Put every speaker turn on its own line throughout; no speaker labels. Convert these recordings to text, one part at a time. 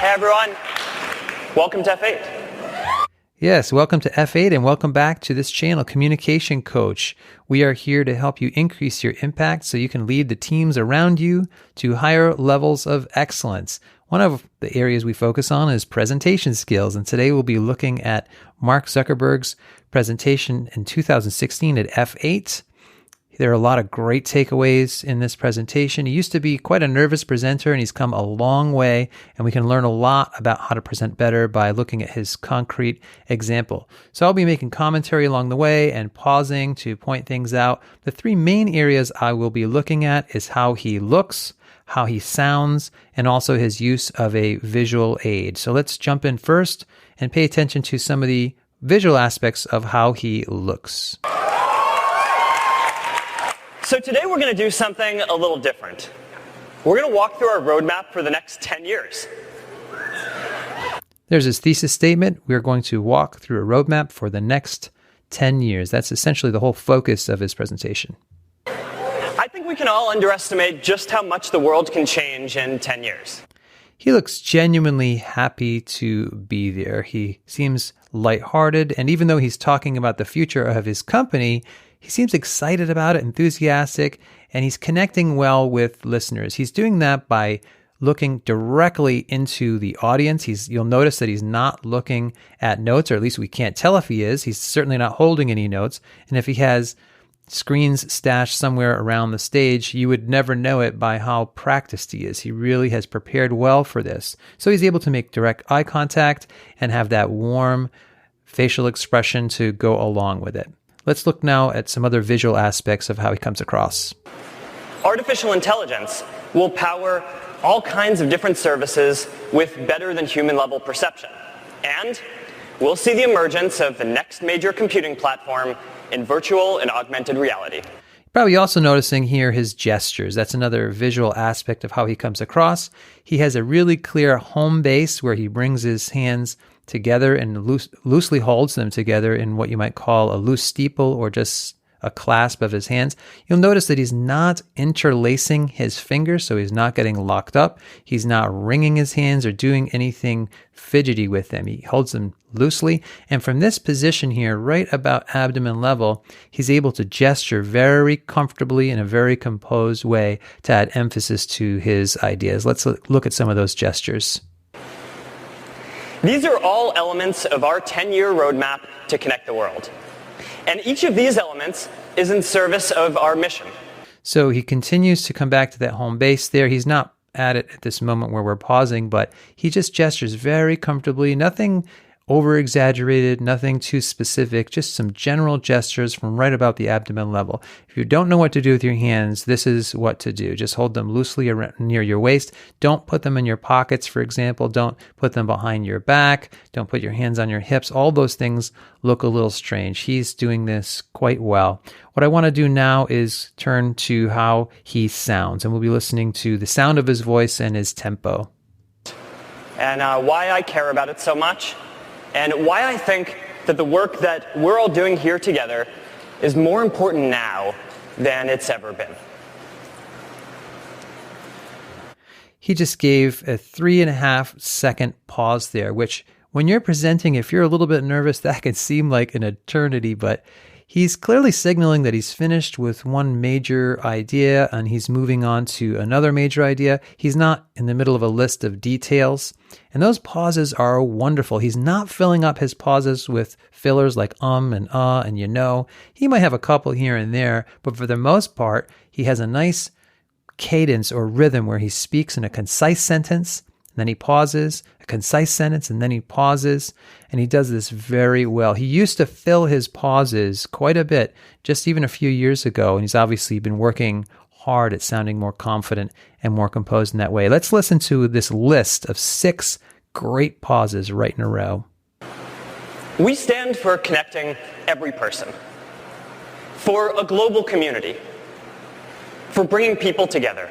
Hey everyone, welcome to F8.
Yes, welcome to F8 and welcome back to this channel, Communication Coach. We are here to help you increase your impact so you can lead the teams around you to higher levels of excellence. One of the areas we focus on is presentation skills, and today we'll be looking at Mark Zuckerberg's presentation in 2016 at F8. There are a lot of great takeaways in this presentation. He used to be quite a nervous presenter, and he's come a long way, and we can learn a lot about how to present better by looking at his concrete example. So I'll be making commentary along the way and pausing to point things out. The three main areas I will be looking at is how he looks, how he sounds, and also his use of a visual aid. So let's jump in first and pay attention to some of the visual aspects of how he looks.
So today we're going to do something a little different. We're going to walk through our roadmap for the next 10 years.
There's his thesis statement. We're going to walk through a roadmap for the next 10 years. That's essentially the whole focus of his presentation.
I think we can all underestimate just how much the world can change in 10 years.
He looks genuinely happy to be there. He seems lighthearted, and even though he's talking about the future of his company, he seems excited about it, enthusiastic, and he's connecting well with listeners. He's doing that by looking directly into the audience. You'll notice that he's not looking at notes, or at least we can't tell if he is. He's certainly not holding any notes. And if he has screens stashed somewhere around the stage, you would never know it by how practiced he is. He really has prepared well for this. So he's able to make direct eye contact and have that warm facial expression to go along with it. Let's look now at some other visual aspects of how he comes across.
Artificial intelligence will power all kinds of different services with better than human level perception. And we'll see the emergence of the next major computing platform in virtual and augmented reality.
Probably also noticing here his gestures. That's another visual aspect of how he comes across. He has a really clear home base where he brings his hands together and loosely holds them together in what you might call a loose steeple or just a clasp of his hands. You'll notice that he's not interlacing his fingers, so he's not getting locked up. He's not wringing his hands or doing anything fidgety with them. He holds them loosely. And from this position here, right about abdomen level, he's able to gesture very comfortably in a very composed way to add emphasis to his ideas. Let's look at some of those gestures.
These are all elements of our 10-year roadmap to connect the world. And each of these elements is in service of our mission.
So he continues to come back to that home base there. He's not at it at this moment where we're pausing, but he just gestures very comfortably, nothing over-exaggerated, nothing too specific, just some general gestures from right about the abdomen level. If you don't know what to do with your hands, this is what to do. Just hold them loosely around, near your waist. Don't put them in your pockets, for example. Don't put them behind your back. Don't put your hands on your hips. All those things look a little strange. He's doing this quite well. What I want to do now is turn to how he sounds, and we'll be listening to the sound of his voice and his tempo.
And why I care about it so much, and why I think that the work that we're all doing here together is more important now than it's ever been.
He just gave a 3.5 second pause there, which when you're presenting, if you're a little bit nervous, that can seem like an eternity, but he's clearly signaling that he's finished with one major idea and he's moving on to another major idea. He's not in the middle of a list of details. And those pauses are wonderful. He's not filling up his pauses with fillers like and you know. He might have a couple here and there, but for the most part, he has a nice cadence or rhythm where he speaks in a concise sentence, and then he pauses, a concise sentence, and then he pauses, and he does this very well. He used to fill his pauses quite a bit just even a few years ago, and he's obviously been working hard at sounding more confident and more composed in that way. Let's listen to this list of 6 great pauses right in a row.
We stand for connecting every person, for a global community, for bringing people together,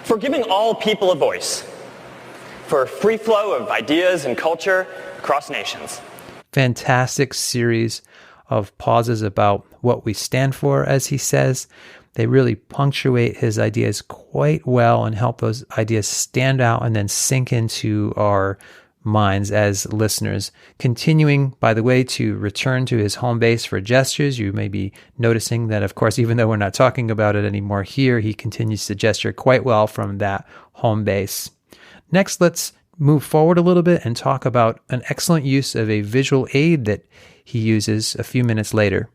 for giving all people a voice, for a free flow of ideas and culture across nations.
Fantastic series of pauses about what we stand for, as he says. They really punctuate his ideas quite well and help those ideas stand out and then sink into our minds as listeners. Continuing, by the way, to return to his home base for gestures, you may be noticing that, of course, even though we're not talking about it anymore here, he continues to gesture quite well from that home base. Next, let's move forward a little bit and talk about an excellent use of a visual aid that he uses a few minutes later.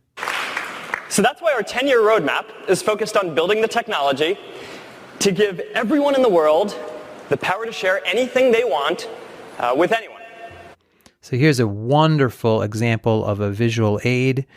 So that's why our 10-year roadmap is focused on building the technology to give everyone in the world the power to share anything they want with anyone.
So here's a wonderful example of a visual aid.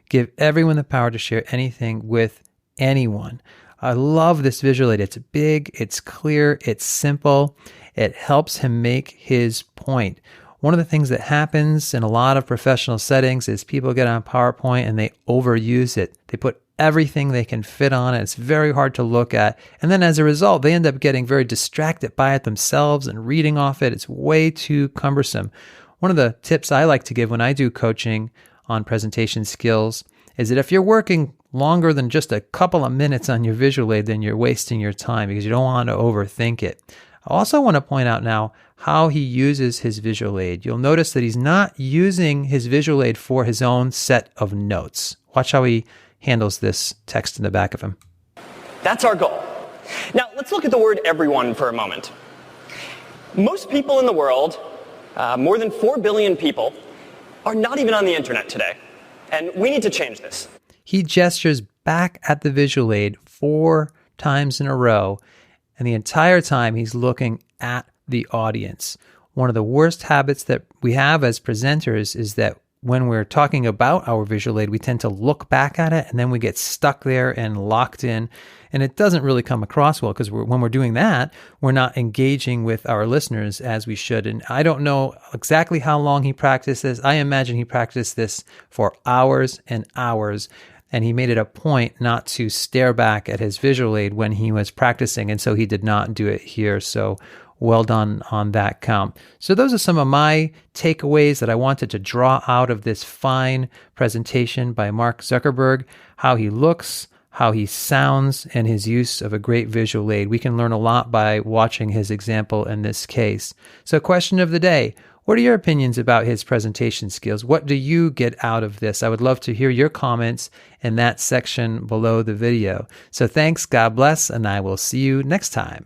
Give everyone the power to share anything with anyone. I love this visual aid. It's big, it's clear, it's simple. It helps him make his point. One of the things that happens in a lot of professional settings is people get on PowerPoint and they overuse it. They put everything they can fit on it. It's very hard to look at. And then as a result, they end up getting very distracted by it themselves and reading off it. It's way too cumbersome. One of the tips I like to give when I do coaching on presentation skills is that if you're working longer than just a couple of minutes on your visual aid, then you're wasting your time because you don't want to overthink it. I also want to point out now how he uses his visual aid. You'll notice that he's not using his visual aid for his own set of notes. Watch how he handles this text in the back of him.
That's our goal. Now, let's look at the word everyone for a moment. Most people in the world, more than 4 billion people, are not even on the internet today. And we need to change this.
He gestures back at the visual aid 4 times in a row, and the entire time he's looking at the audience. One of the worst habits that we have as presenters is that when we're talking about our visual aid, we tend to look back at it and then we get stuck there and locked in. And it doesn't really come across well because when we're doing that, we're not engaging with our listeners as we should. And I don't know exactly how long he practiced this. I imagine he practiced this for hours and hours. And he made it a point not to stare back at his visual aid when he was practicing. And so he did not do it here. So well done on that count. So those are some of my takeaways that I wanted to draw out of this fine presentation by Mark Zuckerberg, how he looks, how he sounds, and his use of a great visual aid. We can learn a lot by watching his example in this case. So question of the day, what are your opinions about his presentation skills? What do you get out of this? I would love to hear your comments in that section below the video. So thanks, God bless, and I will see you next time.